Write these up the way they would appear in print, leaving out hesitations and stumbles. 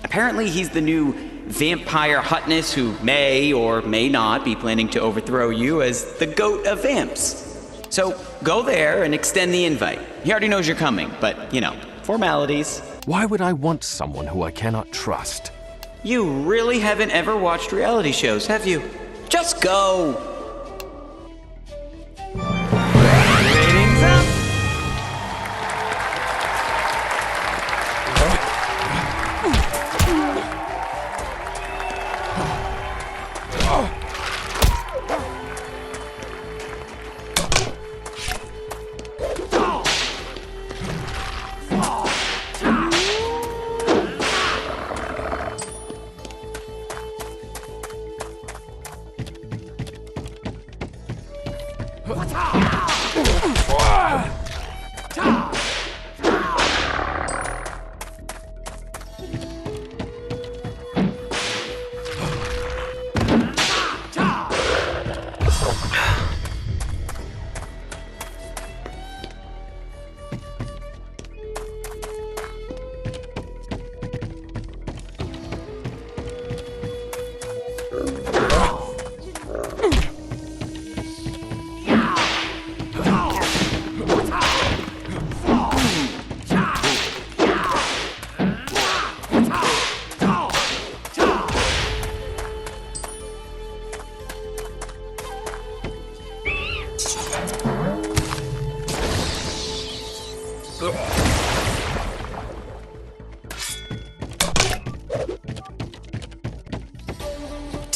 Apparently he's the new vampire hotness who may or may not be planning to overthrow you as the goat of vamps. So go there and extend the invite. He already knows you're coming, but, you know, formalities. Why would I want someone who I cannot trust? You really haven't ever watched reality shows, have you? Just go! Ratings up!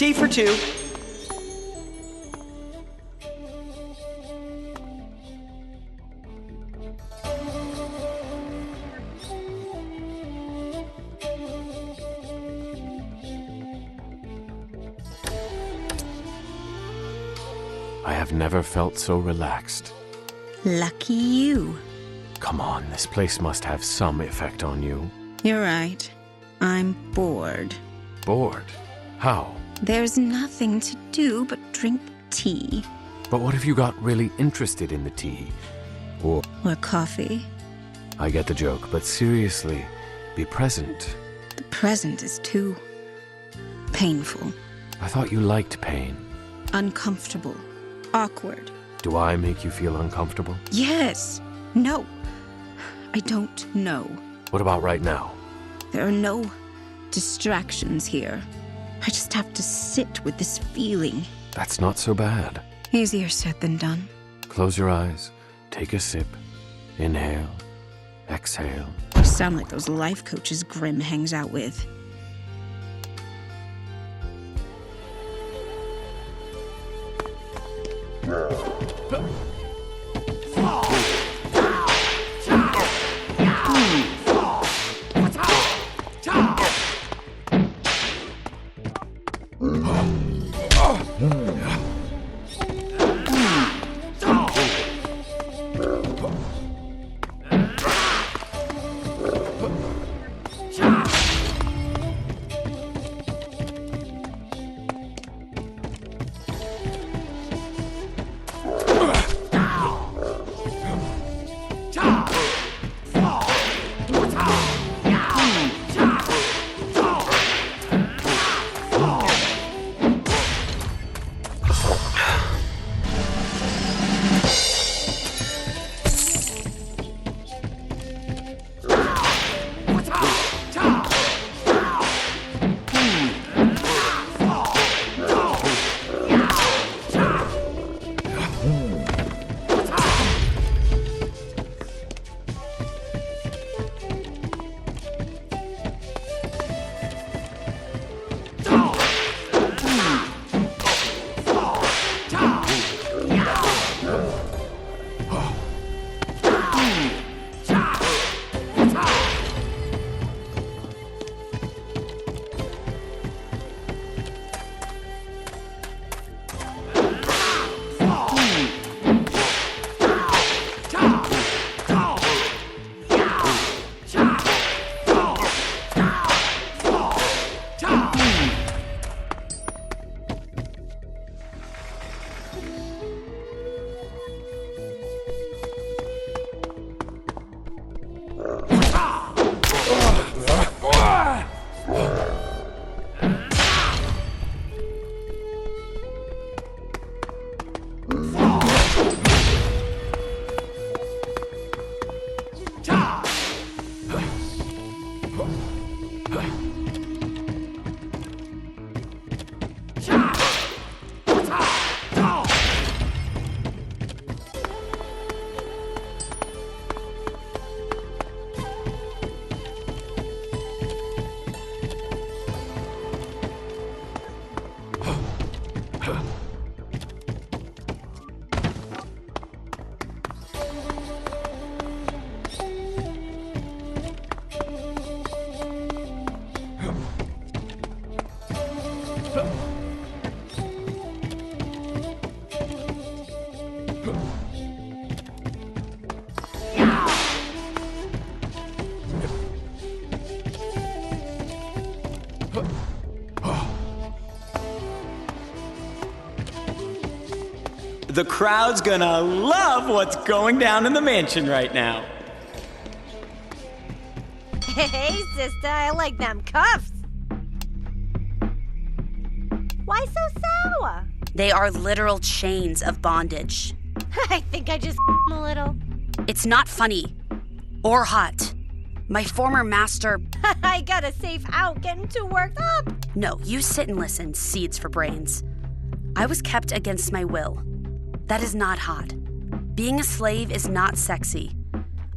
Tea for two. I have never felt so relaxed. Lucky you. Come on, this place must have some effect on you. You're right. I'm bored. Bored? How? There's nothing to do but drink tea. But what if you got really interested in the tea? Or coffee. I get the joke, but seriously, be present. The present is too painful. I thought you liked pain. Uncomfortable. Awkward. Do I make you feel uncomfortable? Yes. No. I don't know. What about right now? There are no distractions here. I just have to sit with this feeling. That's not so bad. Easier said than done. Close your eyes, take a sip, inhale, exhale. You sound like those life coaches Grimm hangs out with. The crowd's gonna love what's going down in the mansion right now. Hey, sister, I like them cuffs. Why so sour? They are literal chains of bondage. I think I just a little. It's not funny. Or hot. My former master... I got a safe out, getting too worked up. No, you sit and listen, seeds for brains. I was kept against my will. That is not hot. Being a slave is not sexy.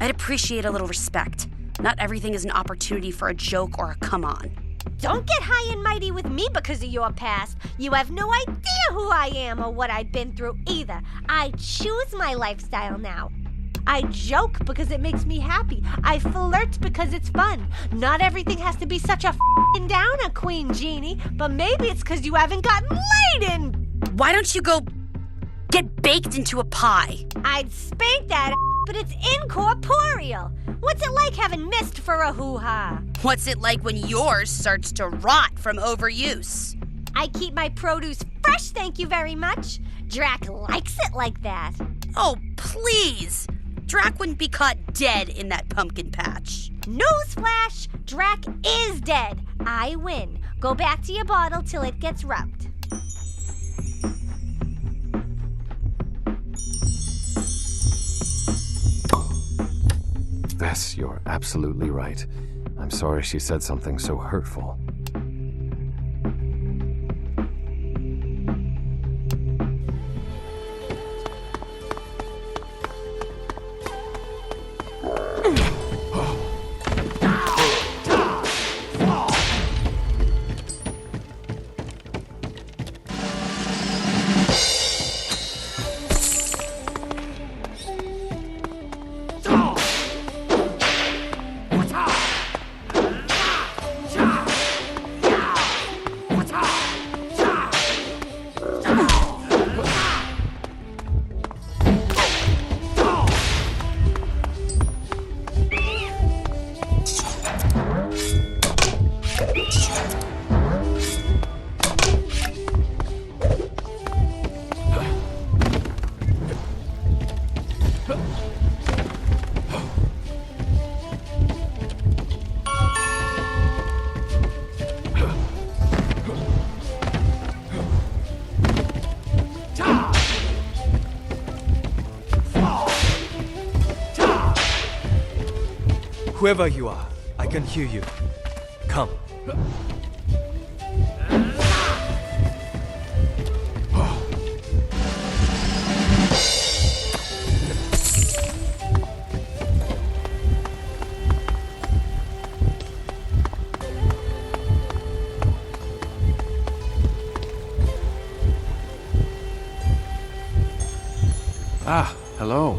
I'd appreciate a little respect. Not everything is an opportunity for a joke or a come on. Don't get high and mighty with me because of your past. You have no idea who I am or what I've been through either. I choose my lifestyle now. I joke because it makes me happy. I flirt because it's fun. Not everything has to be such a f***ing downer, Queen Genie, but maybe it's because you haven't gotten laid in... Why don't you go get baked into a pie? I'd spank that but it's incorporeal. What's it like having mist for a hoo-ha? What's it like when yours starts to rot from overuse? I keep my produce fresh, thank you very much. Drac likes it like that. Oh, please! Drac wouldn't be caught dead in that pumpkin patch. Newsflash! Drac is dead. I win. Go back to your bottle till it gets rubbed. Vess, you're absolutely right. I'm sorry she said something so hurtful. Whoever you are, I can hear you. Come. Ah, hello.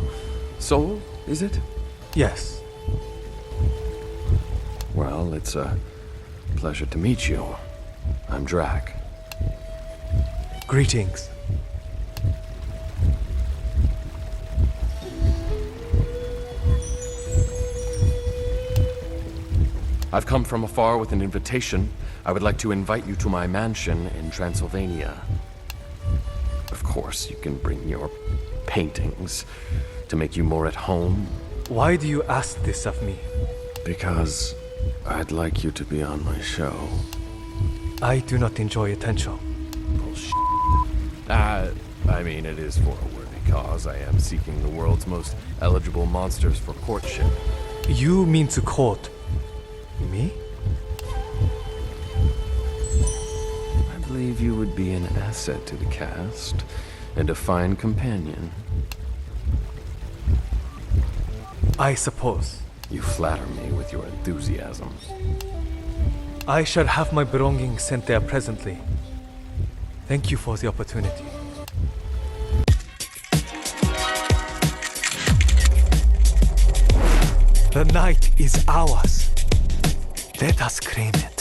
Soul, is it? Yes. Well, it's a pleasure to meet you. I'm Drac. Greetings. I've come from afar with an invitation. I would like to invite you to my mansion in Transylvania. Of course, you can bring your paintings to make you more at home. Why do you ask this of me? Because I'd like you to be on my show. I do not enjoy attention. Bullshit. I mean, it is for a worthy cause. I am seeking the world's most eligible monsters for courtship. You mean to court me? I believe you would be an asset to the cast, and a fine companion. I suppose. You flatter me with your enthusiasm. I shall have my belongings sent there presently. Thank you for the opportunity. The night is ours. Let us claim it.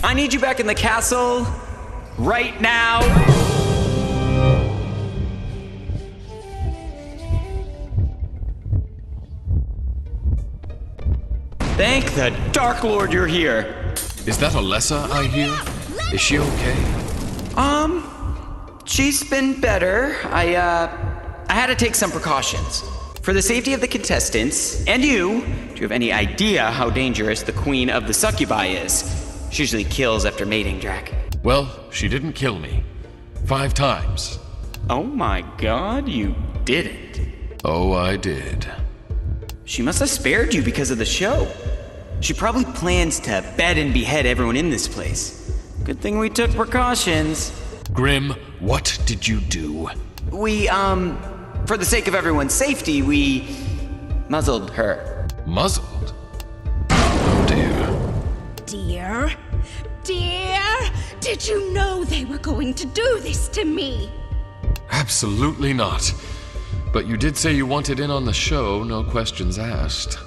I need you back in the castle right now. Thank the Dark Lord you're here. Is that Alessa I hear? Is she okay? She's been better. I had to take some precautions. For the safety of the contestants, and you, do you have any idea how dangerous the Queen of the Succubi is? She usually kills after mating, Drac. Well, she didn't kill me. 5 times. Oh my god, you didn't. Oh, I did. She must have spared you because of the show. She probably plans to bed and behead everyone in this place. Good thing we took precautions. Grim, what did you do? We, for the sake of everyone's safety, we muzzled her. Muzzled? Oh dear. Dear, did you know they were going to do this to me? Absolutely not. But you did say you wanted in on the show, no questions asked.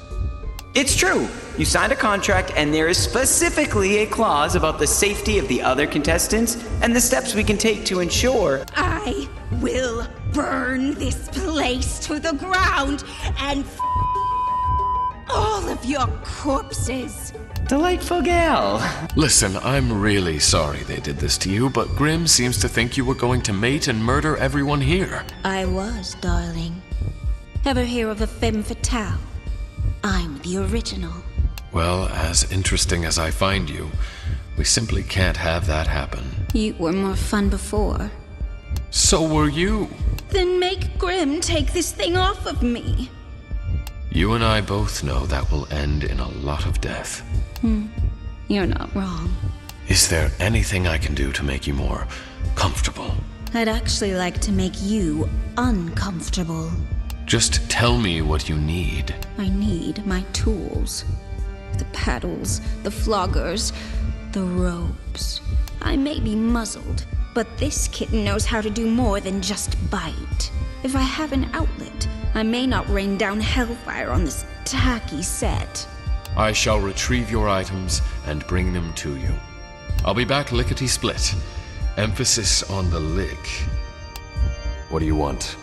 It's true. You signed a contract, and there is specifically a clause about the safety of the other contestants and the steps we can take to ensure. I will burn this place to the ground and all of your corpses. Delightful gal. Listen, I'm really sorry they did this to you, but Grim seems to think you were going to mate and murder everyone here. I was, darling. Ever hear of a femme fatale? I'm the original. Well, as interesting as I find you, we simply can't have that happen. You were more fun before. So were you. Then make Grim take this thing off of me. You and I both know that will end in a lot of death. You're not wrong. Is there anything I can do to make you more comfortable? I'd actually like to make you uncomfortable. Just tell me what you need. I need my tools. The paddles, the floggers, the ropes. I may be muzzled, but this kitten knows how to do more than just bite. If I have an outlet, I may not rain down hellfire on this tacky set. I shall retrieve your items and bring them to you. I'll be back lickety-split. Emphasis on the lick. What do you want?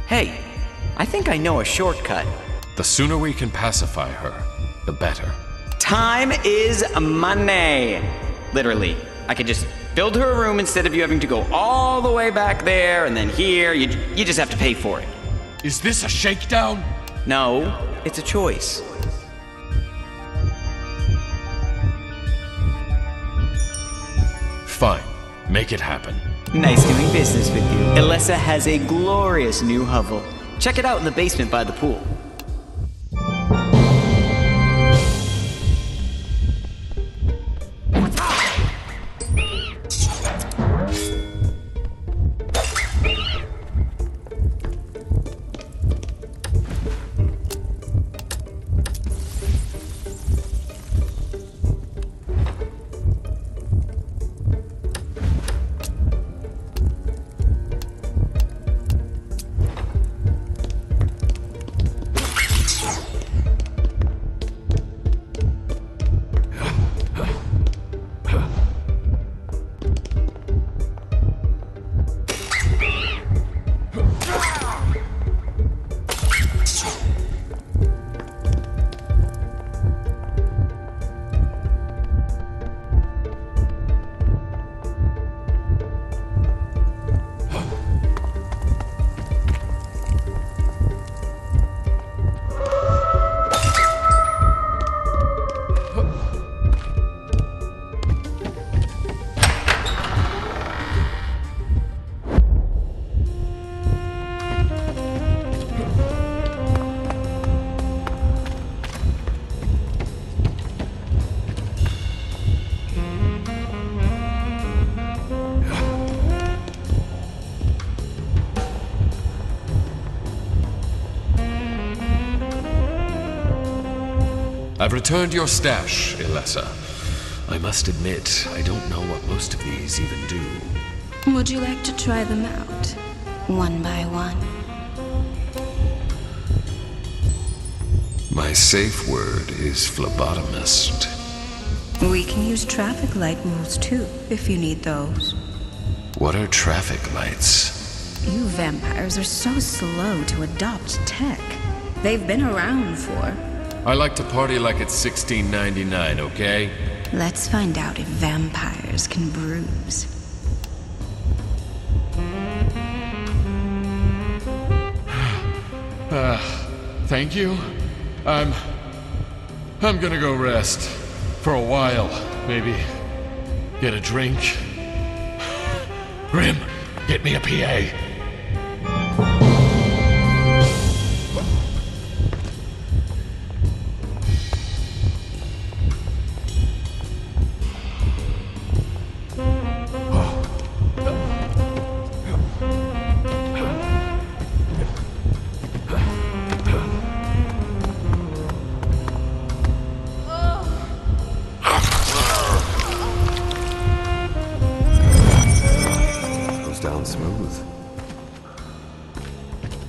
Hey, I think I know a shortcut. The sooner we can pacify her, the better. Time is money. Literally. I could just build her a room instead of you having to go all the way back there and then here. You just have to pay for it. Is this a shakedown? No, it's a choice. Fine. Make it happen. Nice doing business with you. Alessa has a glorious new hovel. Check it out in the basement by the pool. I've returned your stash, Ilessa. I must admit, I don't know what most of these even do. Would you like to try them out? One by one. My safe word is phlebotomist. We can use traffic light rules too, if you need those. What are traffic lights? You vampires are so slow to adopt tech. They've been around for. I like to party like it's 1699, okay? Let's find out if vampires can bruise. Thank you. I'm gonna go rest. For a while, maybe. Get a drink. Grim, get me a PA. Down smooth.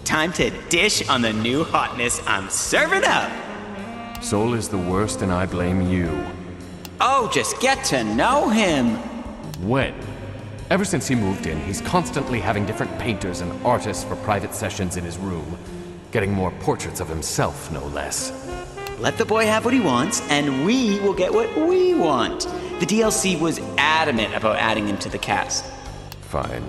Time to dish on the new hotness I'm serving up. Soul is the worst and I blame you. Oh, just get to know him. When? Ever since he moved in, he's constantly having different painters and artists for private sessions in his room. Getting more portraits of himself, no less. Let the boy have what he wants, and we will get what we want. The DLC was adamant about adding him to the cast. Fine.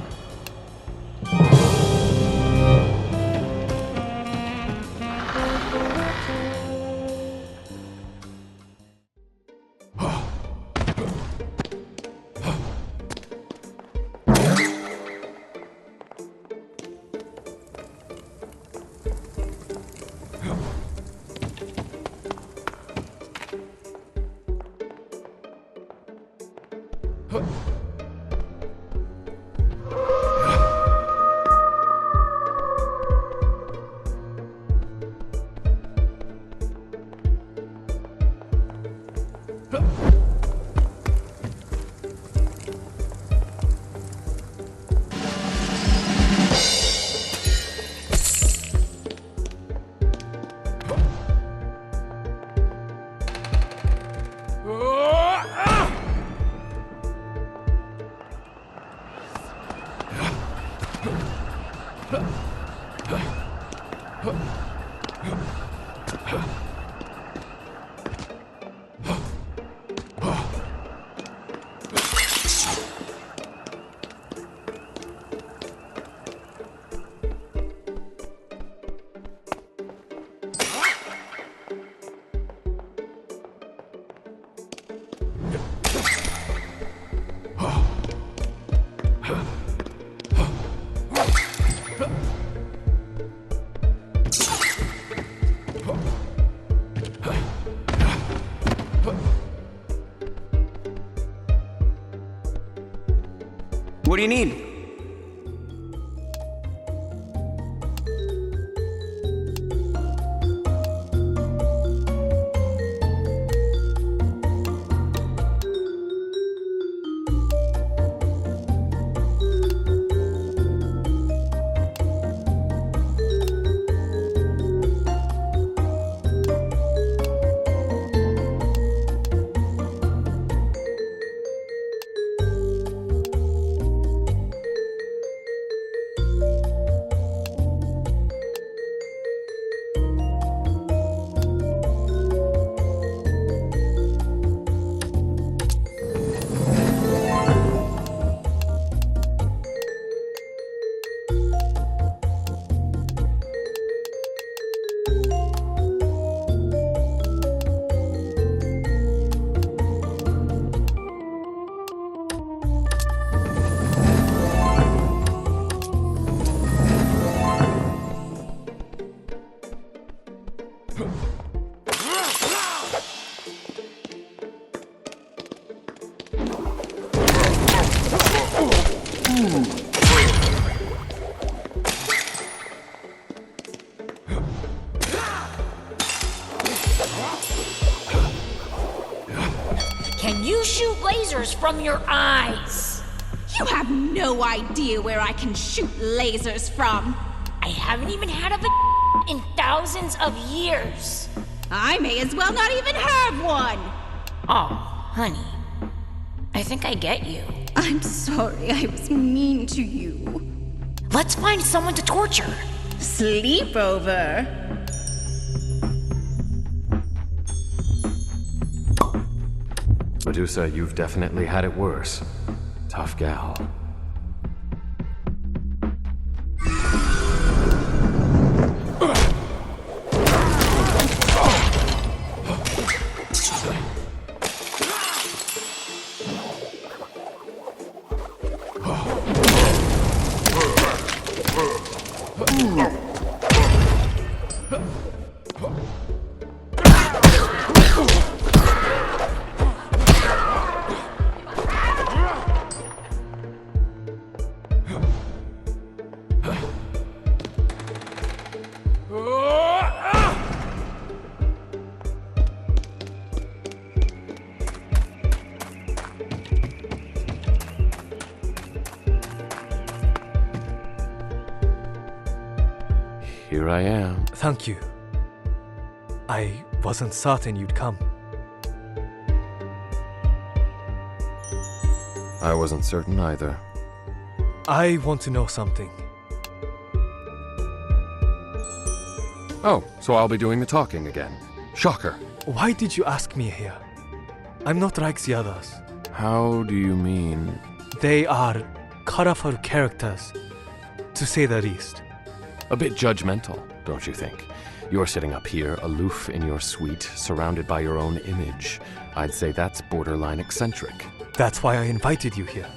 What do you need? You shoot lasers from your eyes. You have no idea where I can shoot lasers from. I haven't even had a in thousands of years. I may as well not even have one. Oh, honey. I think I get you. I'm sorry I was mean to you. Let's find someone to torture. Sleepover. Medusa, you've definitely had it worse. Tough gal. Here I am. Thank you. I wasn't certain you'd come. I wasn't certain either. I want to know something. Oh, so I'll be doing the talking again. Shocker. Why did you ask me here? I'm not like the others. How do you mean? They are colorful characters, to say the least. A bit judgmental, don't you think? You're sitting up here, aloof in your suite, surrounded by your own image. I'd say that's borderline eccentric. That's why I invited you here.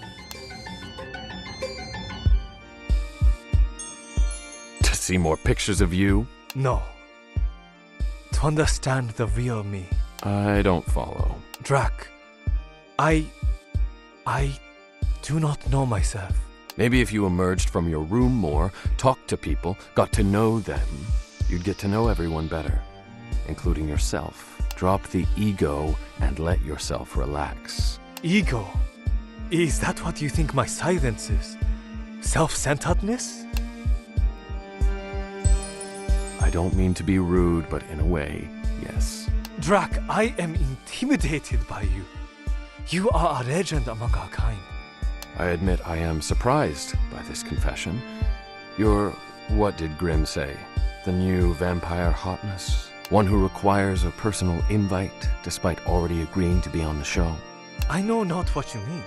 To see more pictures of you? No. To understand the real me. I don't follow. Drac, I do not know myself. Maybe if you emerged from your room more, talked to people, got to know them, you'd get to know everyone better, including yourself. Drop the ego and let yourself relax. Ego? Is that what you think my silence is? Self-centeredness? I don't mean to be rude, but in a way, yes. Drac, I am intimidated by you. You are a legend among our kind. I admit I am surprised by this confession. You're, what did Grimm say? The new vampire hotness? One who requires a personal invite despite already agreeing to be on the show? I know not what you mean.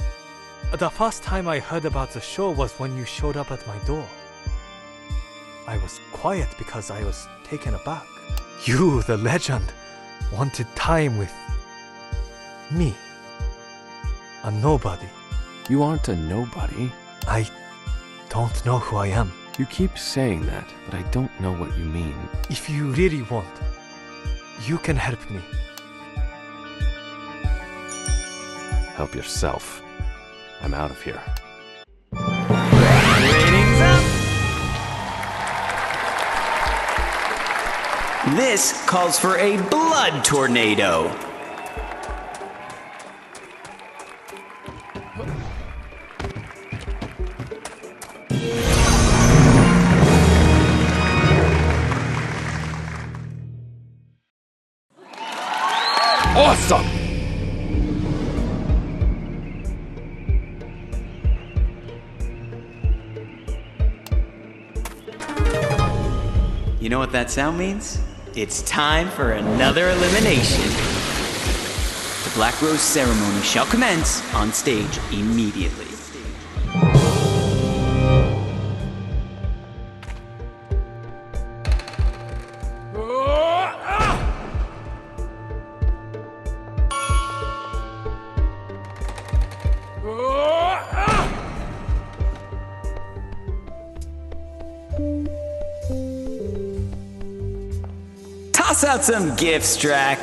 The first time I heard about the show was when you showed up at my door. I was quiet because I was taken aback. You, the legend, wanted time with me. A nobody. You aren't a nobody. I don't know who I am. You keep saying that, but I don't know what you mean. If you really want, you can help me. Help yourself. I'm out of here. Ratings up! This calls for a blood tornado. Awesome! You know what that sound means? It's time for another elimination. The Black Rose ceremony shall commence on stage immediately. Toss out some gifts, Drac.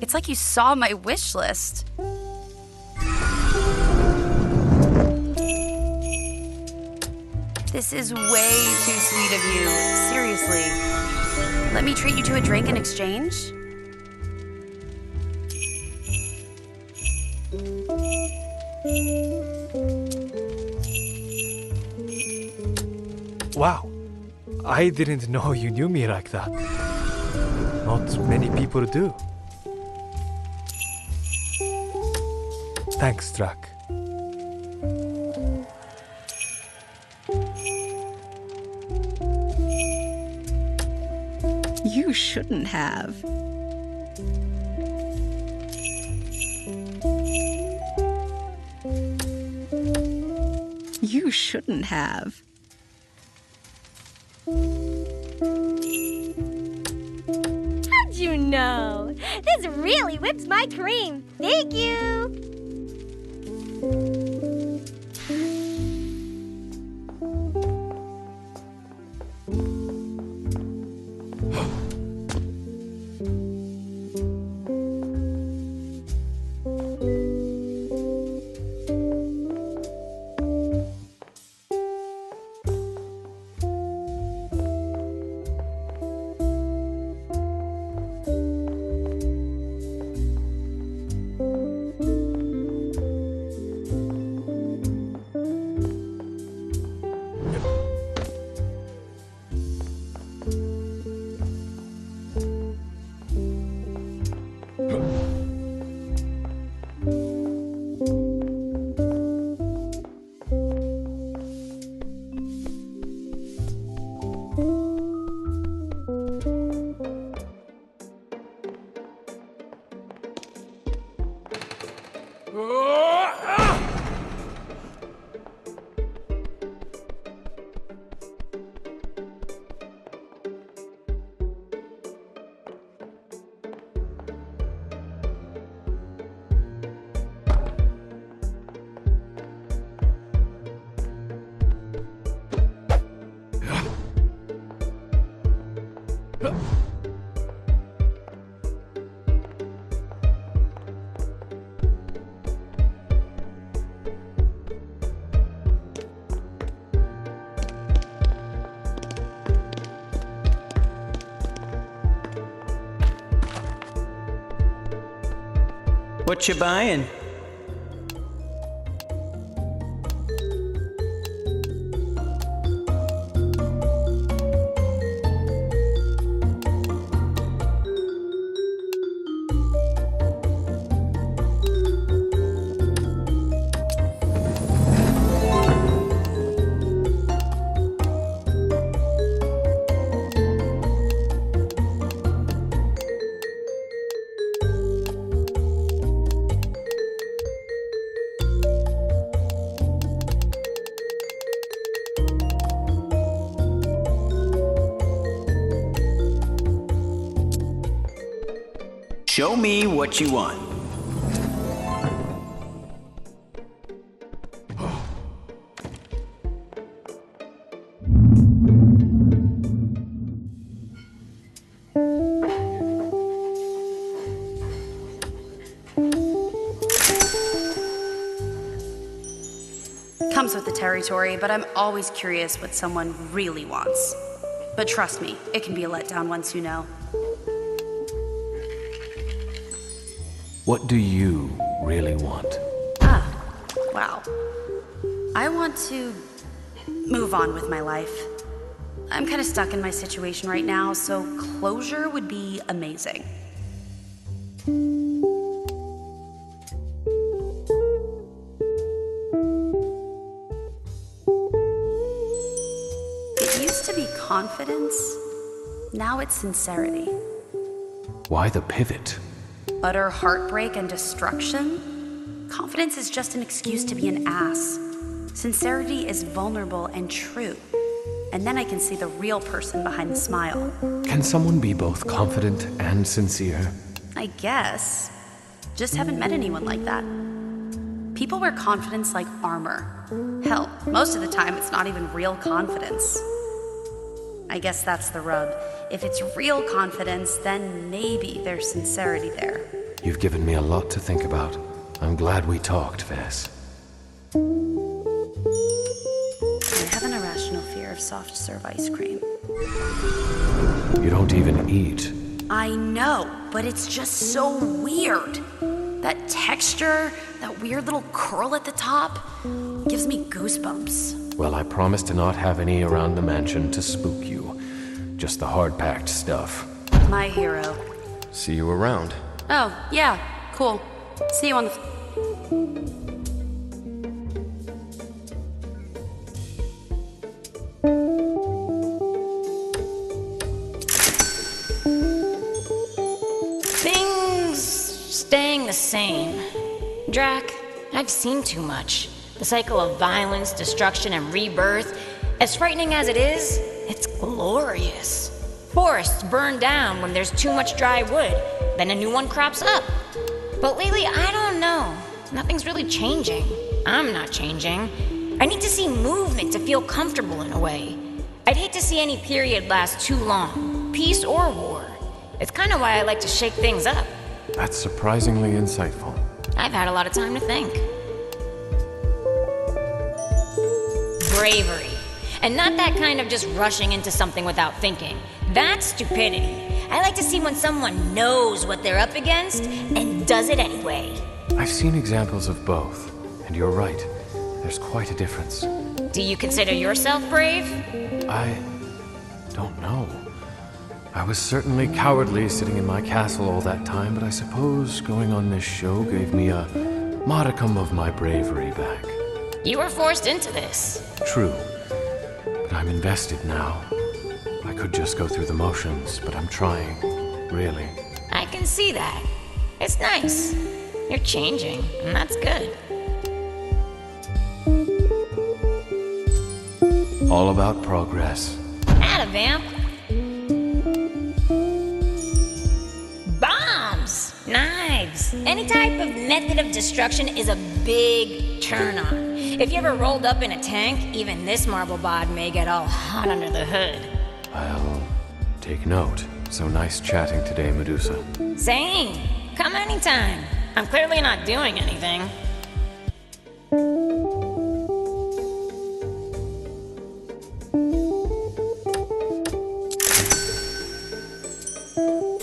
It's like you saw my wish list. This is way too sweet of you. Seriously. Let me treat you to a drink in exchange? Wow. I didn't know you knew me like that. Not many people do. Thanks, Drac. You shouldn't have. You shouldn't have. How'd you know? This really whips my cream. Thank you. What you buying? Show me what you want. Comes with the territory, but I'm always curious what someone really wants. But trust me, it can be a letdown once you know. What do you really want? Wow. I want to move on with my life. I'm kind of stuck in my situation right now, so closure would be amazing. It used to be confidence, now it's sincerity. Why the pivot? Utter heartbreak and destruction? Confidence is just an excuse to be an ass. Sincerity is vulnerable and true. And then I can see the real person behind the smile. Can someone be both confident and sincere? I guess. Just haven't met anyone like that. People wear confidence like armor. Hell, most of the time it's not even real confidence. I guess that's the rub. If it's real confidence, then maybe there's sincerity there. You've given me a lot to think about. I'm glad we talked, Vess. I have an irrational feeling deserve soft serve ice cream. You don't even eat. I know, but it's just so weird. That texture, that weird little curl at the top, gives me goosebumps. Well, I promise to not have any around the mansion to spook you. Just the hard-packed stuff. My hero. See you around. Oh, yeah, cool. See you on the... Things staying the same. Drac, I've seen too much. The cycle of violence, destruction, and rebirth. As frightening as it is, it's glorious. Forests burn down when there's too much dry wood, then a new one crops up. But lately, I don't know. Nothing's really changing. I'm not changing. I need to see movement to feel comfortable in a way. I'd hate to see any period last too long, peace or war. It's kind of why I like to shake things up. That's surprisingly insightful. I've had a lot of time to think. Bravery. And not that kind of just rushing into something without thinking. That's stupidity. I like to see when someone knows what they're up against and does it anyway. I've seen examples of both, and you're right. There's quite a difference. Do you consider yourself brave? I don't know. I was certainly cowardly sitting in my castle all that time, but I suppose going on this show gave me a modicum of my bravery back. You were forced into this. True, but I'm invested now. I could just go through the motions, but I'm trying, really. I can see that. It's nice. You're changing, and that's good. All about progress. Atta vamp. Bombs, knives, any type of method of destruction is a big turn on. If you ever rolled up in a tank, even this marble bod may get all hot under the hood. I'll take note. So nice chatting today, Medusa. Same. Come anytime. I'm clearly not doing anything.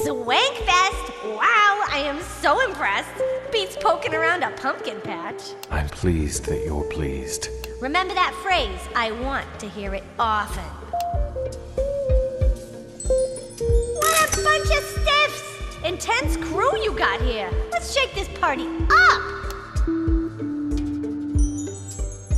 Swankfest! Wow, I am so impressed. Beats poking around a pumpkin patch. I'm pleased that you're pleased. Remember that phrase, I want to hear it often. What a bunch of stiffs! Intense crew you got here. Let's shake this party up!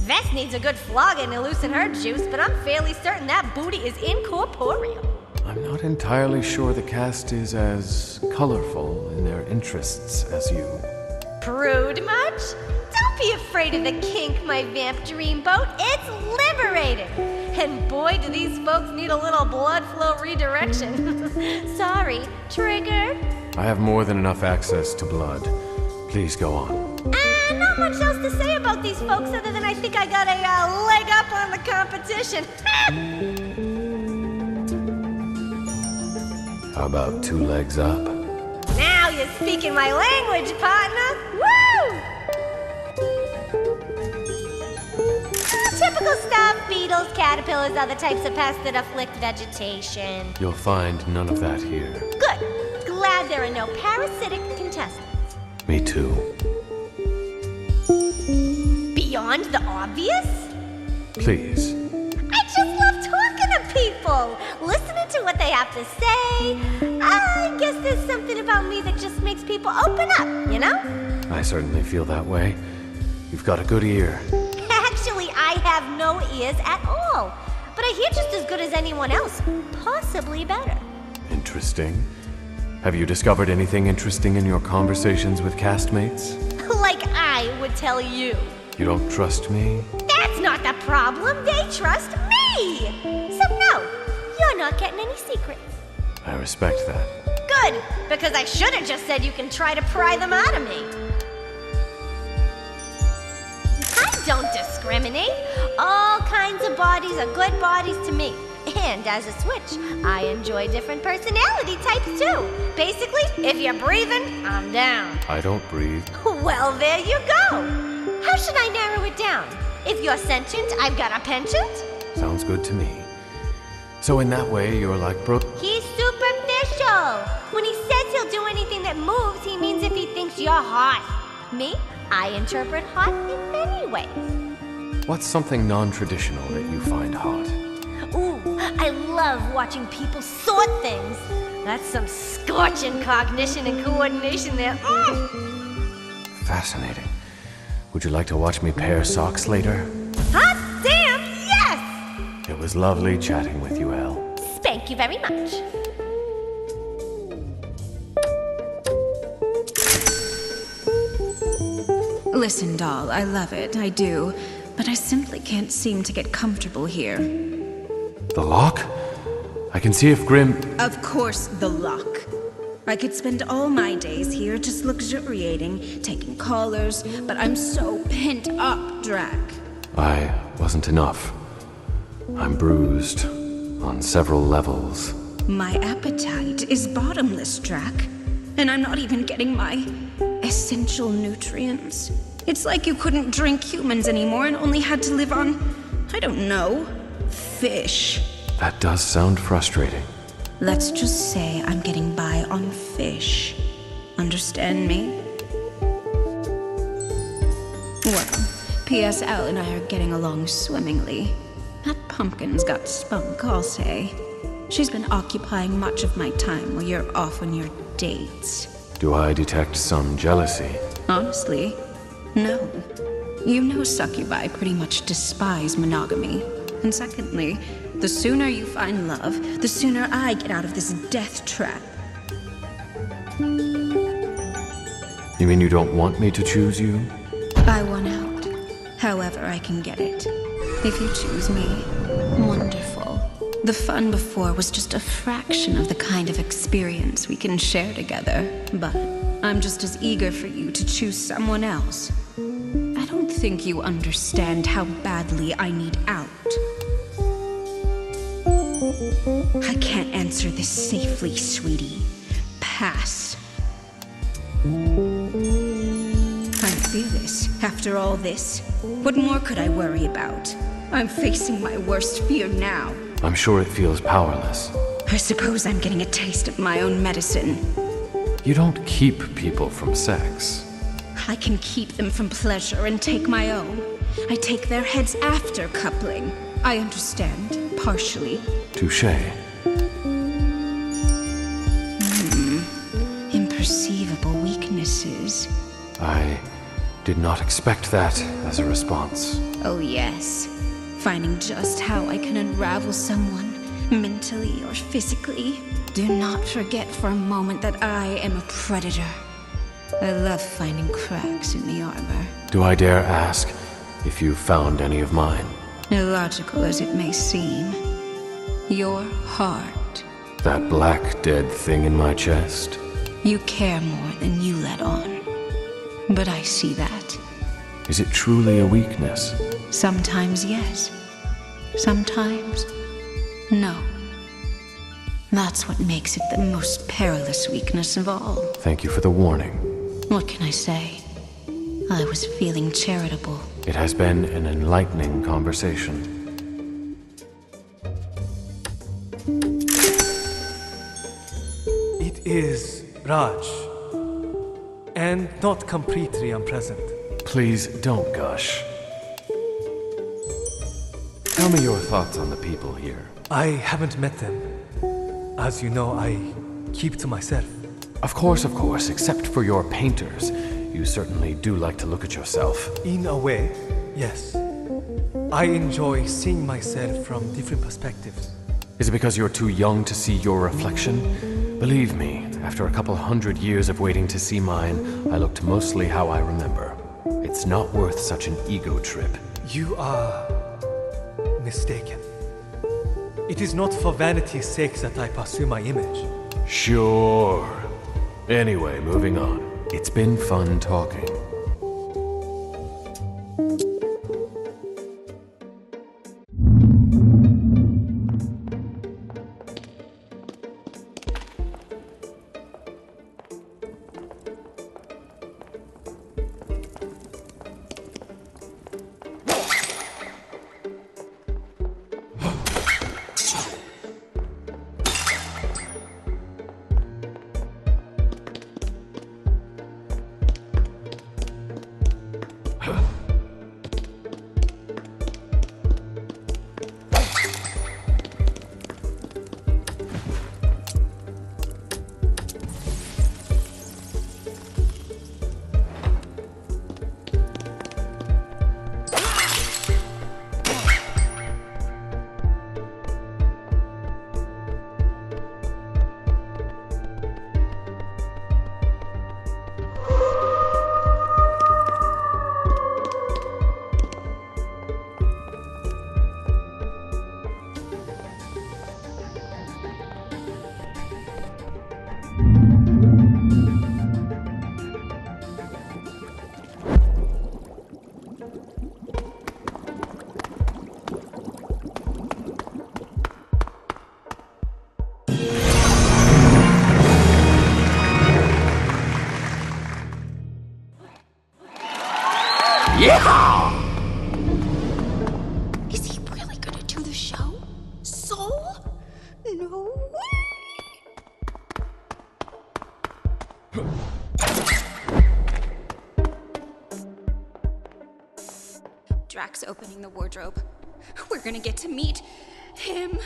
Vest needs a good flogging to loosen her juice, but I'm fairly certain that booty is incorporeal. I'm not entirely sure the cast is as colorful in their interests as you. Prude much? Don't be afraid of the kink, my vamp dreamboat. It's liberating. And boy, do these folks need a little blood flow redirection. Sorry, trigger? I have more than enough access to blood. Please go on. Not much else to say about these folks other than I think I got a leg up on the competition. How about 2 legs up? Now you're speaking my language, partner. Woo! Typical stuff, beetles, caterpillars, other types of pests that afflict vegetation. You'll find none of that here. Good. Glad there are no parasitic contestants. Me too. Beyond the obvious? Please. I just love talking to people, listening to what they have to say. I guess there's something about me that just makes people open up, you know? I certainly feel that way. You've got a good ear. Actually, I have no ears at all. But I hear just as good as anyone else, possibly better. Interesting. Have you discovered anything interesting in your conversations with castmates? Like I would tell you. You don't trust me? That's not the problem. They trust me. So no, you're not getting any secrets. I respect that. Good, because I should have just said you can try to pry them out of me. I don't discriminate. All kinds of bodies are good bodies to me. And as a switch, I enjoy different personality types too. Basically, if you're breathing, I'm down. I don't breathe. Well, there you go. How should I narrow it down? If you're sentient, I've got a penchant? Sounds good to me. So in that way, you're like Brooke. He's superficial. When he says he'll do anything that moves, he means if he thinks you're hot. Me? I interpret hot in many ways. What's something non-traditional that you find hot? Ooh, I love watching people sort things. That's some scorching cognition and coordination there. Fascinating. Would you like to watch me pair socks later? Hot damn, yes! It was lovely chatting with you, Elle. Thank you very much. Listen, doll, I love it, I do. But I simply can't seem to get comfortable here. The lock? I can see if Grim... Of course, the lock. I could spend all my days here just luxuriating, taking callers, but I'm so pent up, Drac. I wasn't enough. I'm bruised on several levels. My appetite is bottomless, Drac. And I'm not even getting my essential nutrients. It's like you couldn't drink humans anymore and only had to live on, I don't know, fish. That does sound frustrating. Let's just say I'm getting by on fish. Understand me? Well, PSL and I are getting along swimmingly. That pumpkin's got spunk, I'll say. She's been occupying much of my time while you're off on your dates. Do I detect some jealousy? Honestly, no. You know succubi pretty much despise monogamy. And secondly, the sooner you find love, the sooner I get out of this death trap. You mean you don't want me to choose you? I want out. However I can get it. If you choose me, wonderful. The fun before was just a fraction of the kind of experience we can share together. But I'm just as eager for you to choose someone else. I don't think you understand how badly I need out. I can't answer this safely, sweetie. Pass. I feel this. After all this, what more could I worry about? I'm facing my worst fear now. I'm sure it feels powerless. I suppose I'm getting a taste of my own medicine. You don't keep people from sex. I can keep them from pleasure and take my own. I take their heads after coupling. I understand, partially. Touché. Imperceivable weaknesses. I did not expect that as a response. Oh yes. Finding just how I can unravel someone, mentally or physically. Do not forget for a moment that I am a predator. I love finding cracks in the armor. Do I dare ask if you found any of mine? Illogical as it may seem, your heart. That black dead thing in my chest? You care more than you let on. But I see that. Is it truly a weakness? Sometimes yes. Sometimes no. That's what makes it the most perilous weakness of all. Thank you for the warning. What can I say? I was feeling charitable. It has been an enlightening conversation. It is Raj. And not completely unpleasant. Please don't gush. Tell me your thoughts on the people here. I haven't met them. As you know, I keep to myself. Of course, except for your painters. You certainly do like to look at yourself. In a way, yes. I enjoy seeing myself from different perspectives. Is it because you're too young to see your reflection? Believe me, after a couple 100 years of waiting to see mine, I looked mostly how I remember. It's not worth such an ego trip. You are mistaken. It is not for vanity's sake that I pursue my image. Sure. Anyway, moving on. It's been fun talking. Is he really gonna do the show? Soul? No way! Drax opening the wardrobe. We're gonna get to meet him.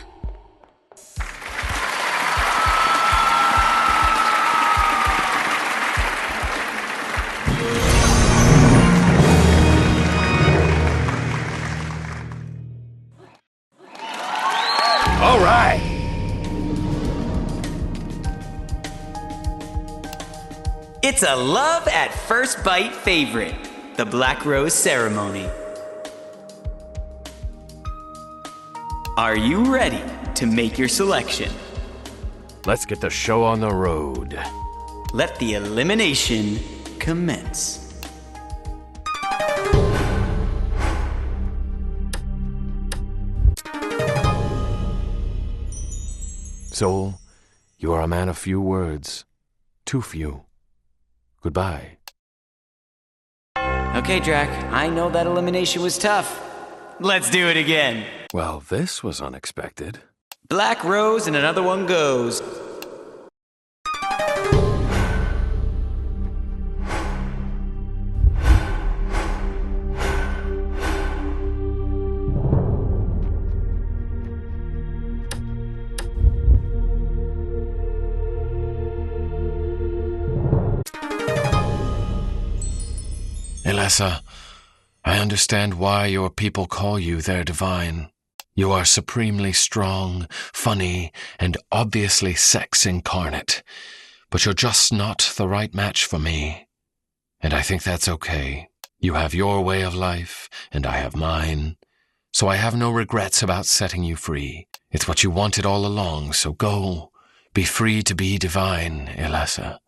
All right. It's a love at first bite favorite, the Black Rose Ceremony. Are you ready to make your selection? Let's get the show on the road. Let the elimination commence. Soul, you are a man of few words. Too few. Goodbye. Okay, Drac, I know that elimination was tough. Let's do it again. Well, this was unexpected. Black Rose and another one goes. Elessa, I understand why your people call you their divine. You are supremely strong, funny, and obviously sex incarnate. But you're just not the right match for me. And I think that's okay. You have your way of life, and I have mine. So I have no regrets about setting you free. It's what you wanted all along, so go. Be free to be divine, Elessa.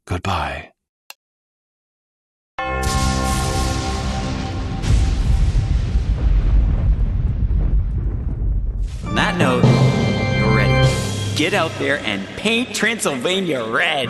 Goodbye. On that note, you're ready. Get out there and paint Transylvania red.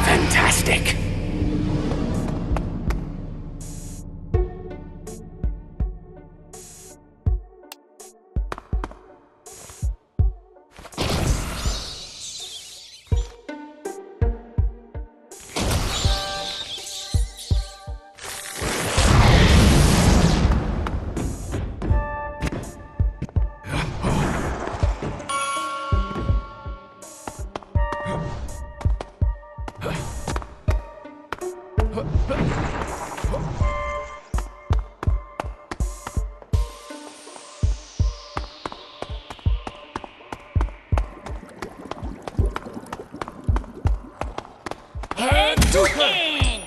Fantastic. in!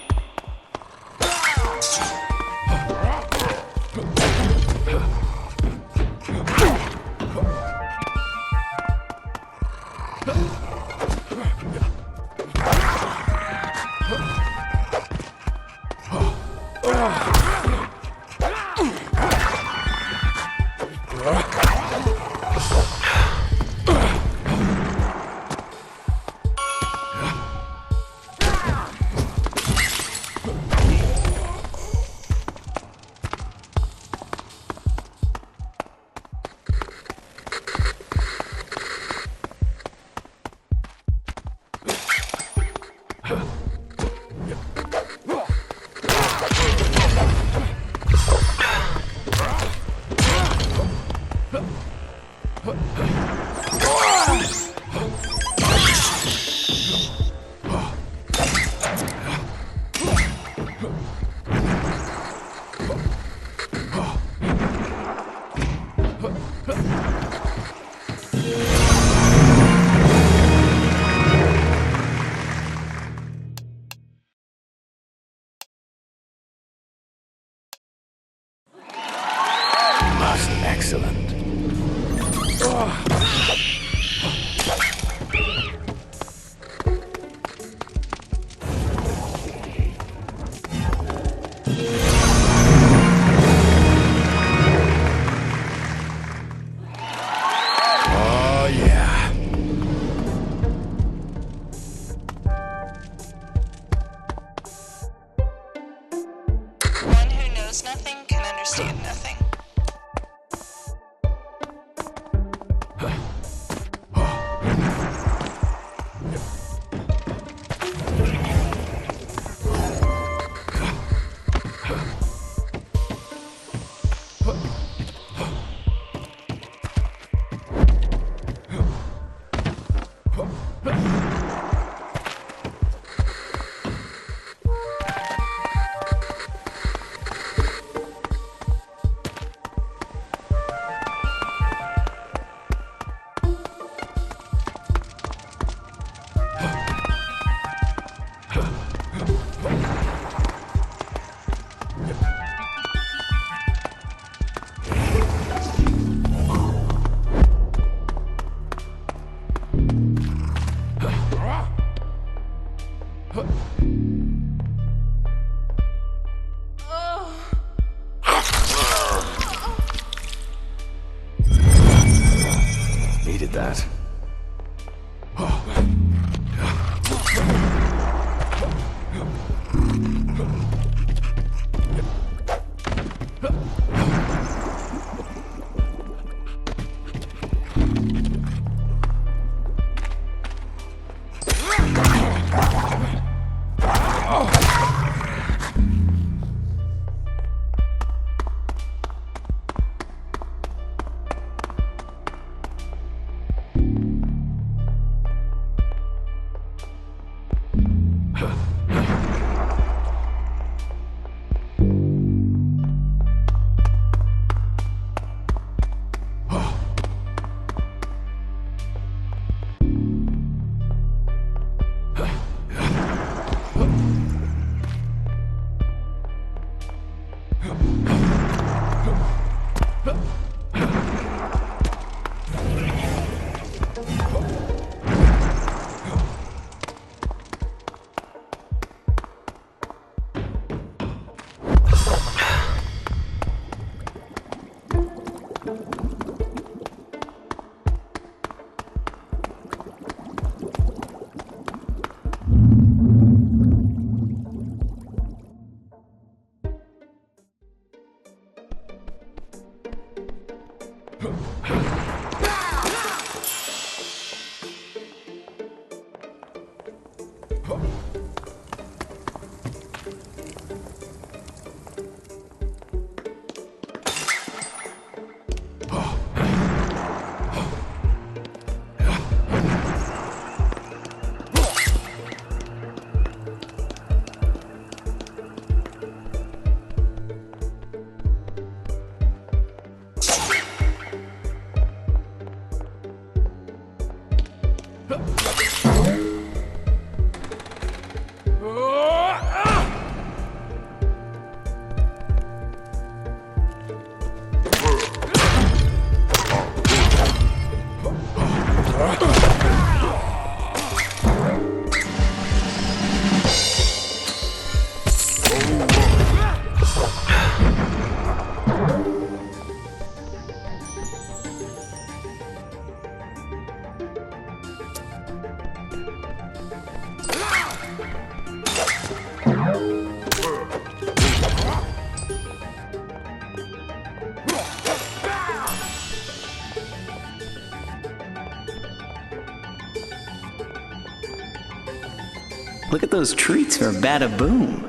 Most excellent. Oh, yeah. One who knows nothing can understand nothing. Needed that. Look at those treats for Bada Boom.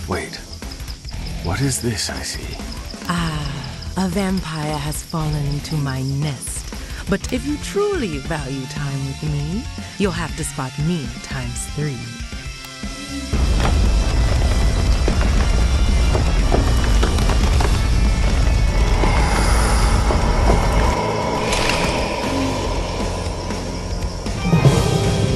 Wait, what is this I see? A vampire has fallen into my nest. But if you truly value time with me, you'll have to spot me ×3.